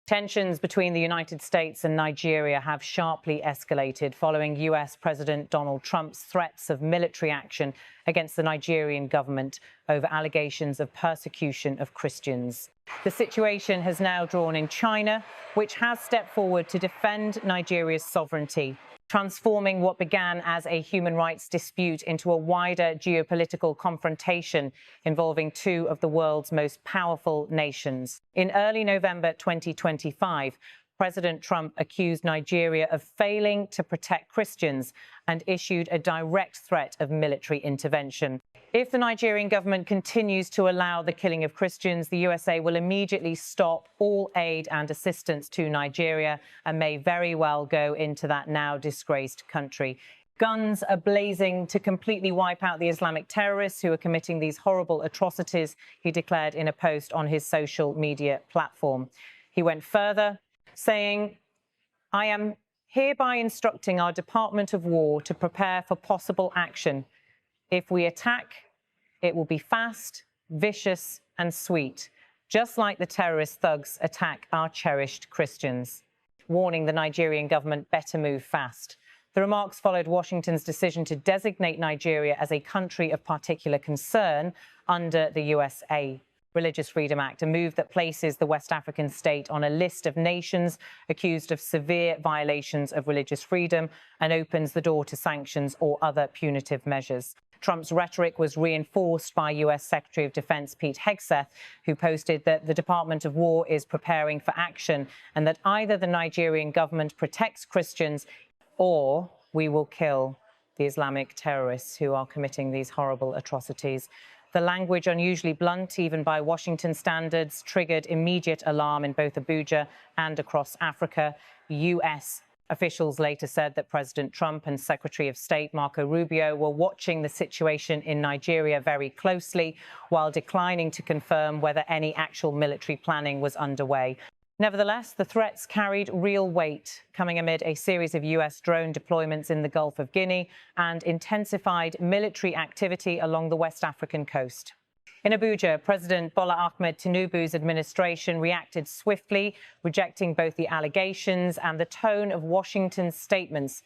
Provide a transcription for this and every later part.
Tensions between the United States and Nigeria have sharply escalated following US President Donald Trump's threats of military action against the Nigerian government over allegations of persecution of Christians. The situation has now drawn in China, which has stepped forward to defend Nigeria's sovereignty, transforming what began as a human rights dispute into a wider geopolitical confrontation involving two of the world's most powerful nations. In early November 2025, President Trump accused Nigeria of failing to protect Christians and issued a direct threat of military intervention. If the Nigerian government continues to allow the killing of Christians, the USA will immediately stop all aid and assistance to Nigeria and may very well go into that now disgraced country. Guns are blazing to completely wipe out the Islamic terrorists who are committing these horrible atrocities, he declared in a post on his social media platform. He went further, saying, "I am hereby instructing our Department of War to prepare for possible action. If we attack, it will be fast, vicious, and sweet, just like the terrorist thugs attack our cherished Christians," warning the Nigerian government better move fast. The remarks followed Washington's decision to designate Nigeria as a country of particular concern under the USA Religious Freedom Act, a move that places the West African state on a list of nations accused of severe violations of religious freedom and opens the door to sanctions or other punitive measures. Trump's rhetoric was reinforced by US Secretary of Defense Pete Hegseth, who posted that the Department of War is preparing for action and that either the Nigerian government protects Christians or we will kill the Islamic terrorists who are committing these horrible atrocities. The language, unusually blunt even by Washington standards, triggered immediate alarm in both Abuja and across Africa. US officials later said that President Trump and Secretary of State Marco Rubio were watching the situation in Nigeria very closely, while declining to confirm whether any actual military planning was underway. Nevertheless, the threats carried real weight, coming amid a series of US drone deployments in the Gulf of Guinea and intensified military activity along the West African coast. In Abuja, President Bola Ahmed Tinubu's administration reacted swiftly, rejecting both the allegations and the tone of Washington's statements.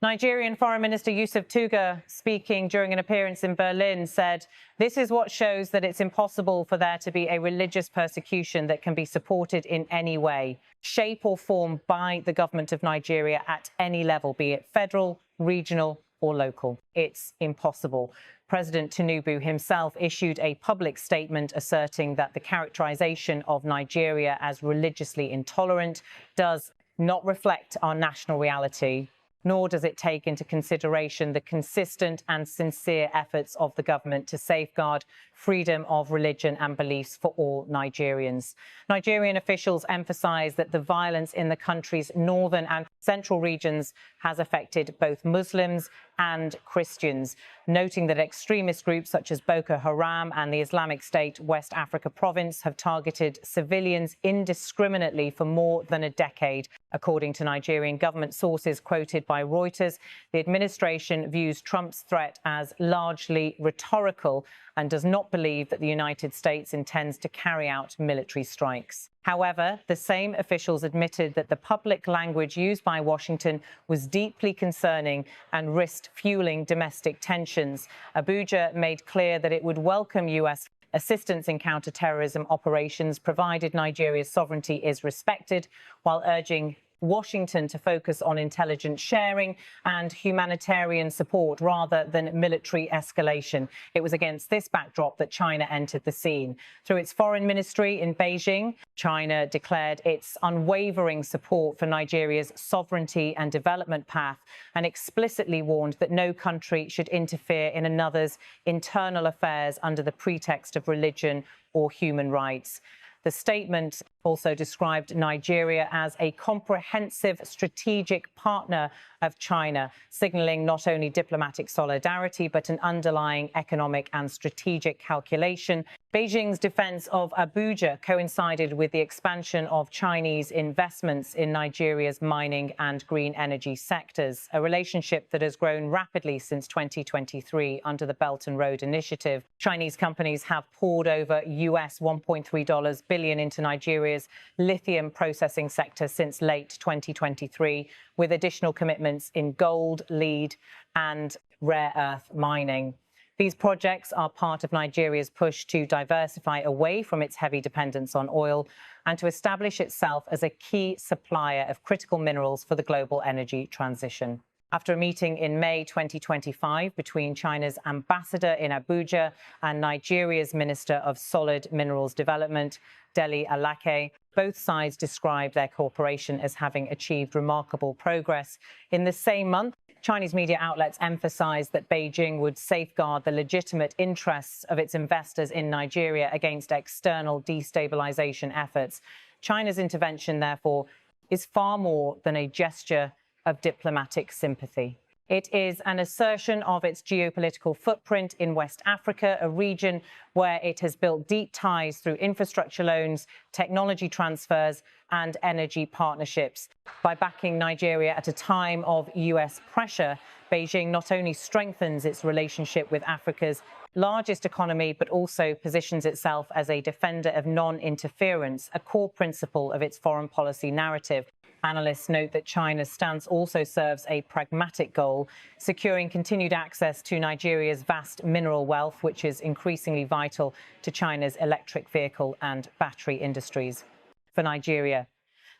Nigerian Foreign Minister Yusuf Tuga, speaking during an appearance in Berlin, said, "This is what shows that it's impossible for there to be a religious persecution that can be supported in any way, shape or form by the government of Nigeria at any level, be it federal, regional or local. It's impossible." President Tinubu himself issued a public statement asserting that the characterization of Nigeria as religiously intolerant does not reflect our national reality, nor does it take into consideration the consistent and sincere efforts of the government to safeguard freedom of religion and beliefs for all Nigerians. Nigerian officials emphasize that the violence in the country's northern and central regions has affected both Muslims and Christians, noting that extremist groups such as Boko Haram and the Islamic State West Africa province have targeted civilians indiscriminately for more than a decade. According to Nigerian government sources quoted by Reuters, the administration views Trump's threat as largely rhetorical and does not believe that the United States intends to carry out military strikes. However, the same officials admitted that the public language used by Washington was deeply concerning and risked fueling domestic tensions. Abuja made clear that it would welcome US assistance in counter-terrorism operations provided Nigeria's sovereignty is respected, while urging Washington to focus on intelligence sharing and humanitarian support rather than military escalation. It was against this backdrop that China entered the scene. Through its foreign ministry in Beijing, China declared its unwavering support for Nigeria's sovereignty and development path and explicitly warned that no country should interfere in another's internal affairs under the pretext of religion or human rights. The statement also described Nigeria as a comprehensive strategic partner of China, signaling not only diplomatic solidarity, but an underlying economic and strategic calculation. Beijing's defense of Abuja coincided with the expansion of Chinese investments in Nigeria's mining and green energy sectors, a relationship that has grown rapidly since 2023 under the Belt and Road Initiative. Chinese companies have poured over US $1.3 billion into Nigeria Nigeria's lithium processing sector since late 2023, with additional commitments in gold, lead, and rare earth mining. These projects are part of Nigeria's push to diversify away from its heavy dependence on oil and to establish itself as a key supplier of critical minerals for the global energy transition. After a meeting in May 2025 between China's ambassador in Abuja and Nigeria's Minister of Solid Minerals Development, Dele Alake, both sides described their cooperation as having achieved remarkable progress. In the same month, Chinese media outlets emphasized that Beijing would safeguard the legitimate interests of its investors in Nigeria against external destabilization efforts. China's intervention, therefore, is far more than a gesture of diplomatic sympathy. It is an assertion of its geopolitical footprint in West Africa, a region where it has built deep ties through infrastructure loans, technology transfers, and energy partnerships. By backing Nigeria at a time of US pressure, Beijing not only strengthens its relationship with Africa's largest economy, but also positions itself as a defender of non-interference, a core principle of its foreign policy narrative. Analysts note that China's stance also serves a pragmatic goal, securing continued access to Nigeria's vast mineral wealth, which is increasingly vital to China's electric vehicle and battery industries. For Nigeria,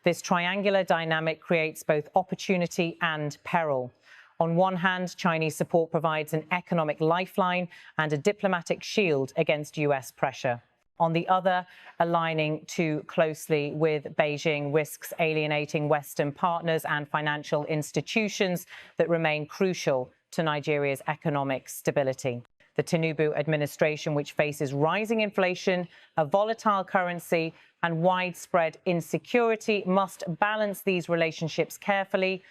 this triangular dynamic creates both opportunity and peril. On one hand, Chinese support provides an economic lifeline and a diplomatic shield against US pressure. On the other, aligning too closely with Beijing risks alienating Western partners and financial institutions that remain crucial to Nigeria's economic stability. The Tinubu administration, which faces rising inflation, a volatile currency, and widespread insecurity, must balance these relationships carefully.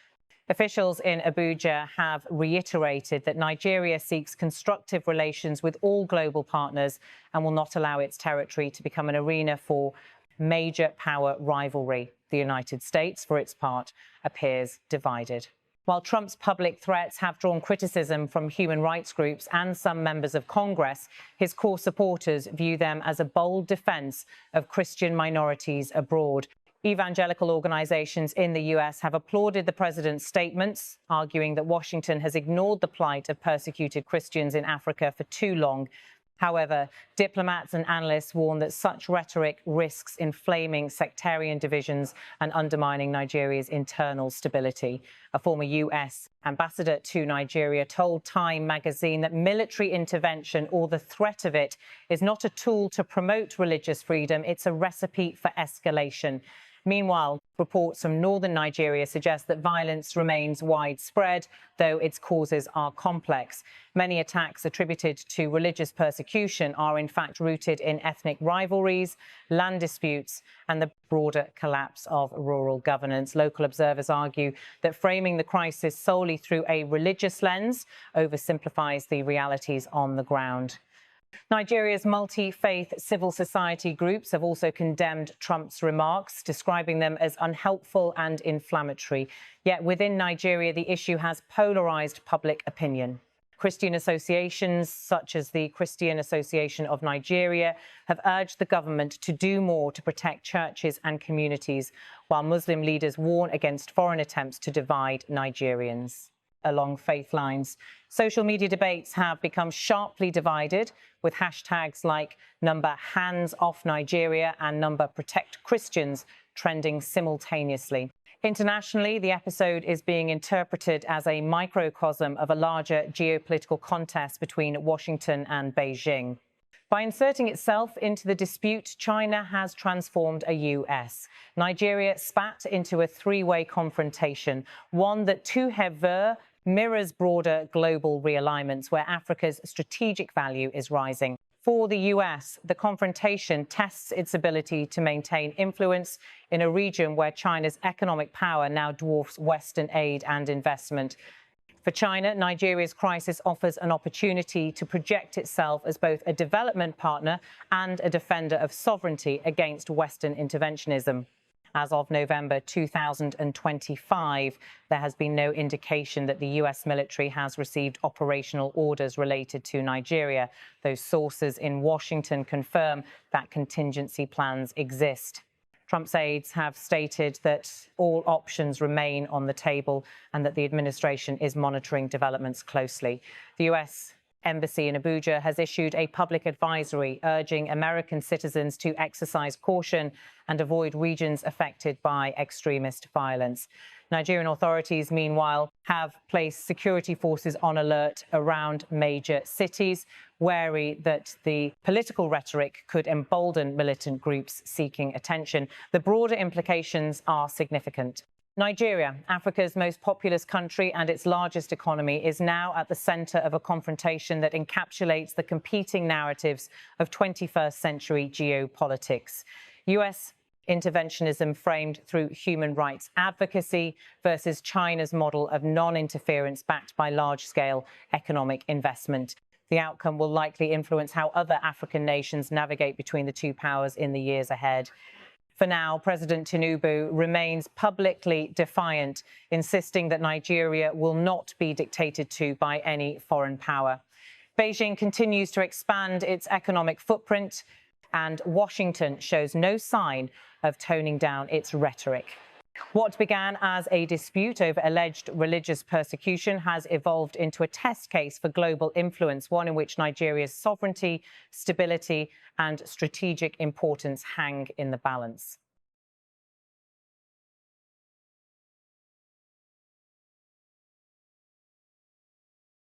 Officials in Abuja have reiterated that Nigeria seeks constructive relations with all global partners and will not allow its territory to become an arena for major power rivalry. The United States, for its part, appears divided. While Trump's public threats have drawn criticism from human rights groups and some members of Congress, his core supporters view them as a bold defense of Christian minorities abroad. Evangelical organizations in the US have applauded the president's statements, arguing that Washington has ignored the plight of persecuted Christians in Africa for too long. However, diplomats and analysts warn that such rhetoric risks inflaming sectarian divisions and undermining Nigeria's internal stability. A former US ambassador to Nigeria told Time magazine that military intervention, or the threat of it, is not a tool to promote religious freedom, it's a recipe for escalation. Meanwhile, reports from northern Nigeria suggest that violence remains widespread, though its causes are complex. Many attacks attributed to religious persecution are in fact rooted in ethnic rivalries, land disputes, and the broader collapse of rural governance. Local observers argue that framing the crisis solely through a religious lens oversimplifies the realities on the ground. Nigeria's multi-faith civil society groups have also condemned Trump's remarks, describing them as unhelpful and inflammatory. Yet within Nigeria, the issue has polarized public opinion. Christian associations, such as the Christian Association of Nigeria, have urged the government to do more to protect churches and communities, while Muslim leaders warn against foreign attempts to divide Nigerians along faith lines. Social media debates have become sharply divided, with hashtags like #HandsOffNigeria and #ProtectChristians trending simultaneously. Internationally, the episode is being interpreted as a microcosm of a larger geopolitical contest between Washington and Beijing. By inserting itself into the dispute, China has transformed a US. Nigeria spat into a three-way confrontation, one that to her ver mirrors broader global realignments where Africa's strategic value is rising. For the US, the confrontation tests its ability to maintain influence in a region where China's economic power now dwarfs Western aid and investment. For China, Nigeria's crisis offers an opportunity to project itself as both a development partner and a defender of sovereignty against Western interventionism. As of November 2025, there has been no indication that the US military has received operational orders related to Nigeria. Those sources in Washington confirm that contingency plans exist. Trump's aides have stated that all options remain on the table and that the administration is monitoring developments closely. The U.S. Embassy in Abuja has issued a public advisory urging American citizens to exercise caution and avoid regions affected by extremist violence. Nigerian authorities, meanwhile, have placed security forces on alert around major cities, wary that the political rhetoric could embolden militant groups seeking attention. The broader implications are significant. Nigeria, Africa's most populous country and its largest economy, is now at the centre of a confrontation that encapsulates the competing narratives of 21st century geopolitics. US interventionism framed through human rights advocacy versus China's model of non-interference backed by large-scale economic investment. The outcome will likely influence how other African nations navigate between the two powers in the years ahead. For now, President Tinubu remains publicly defiant, insisting that Nigeria will not be dictated to by any foreign power. Beijing continues to expand its economic footprint, and Washington shows no sign of toning down its rhetoric. What began as a dispute over alleged religious persecution has evolved into a test case for global influence, one in which Nigeria's sovereignty, stability, and strategic importance hang in the balance.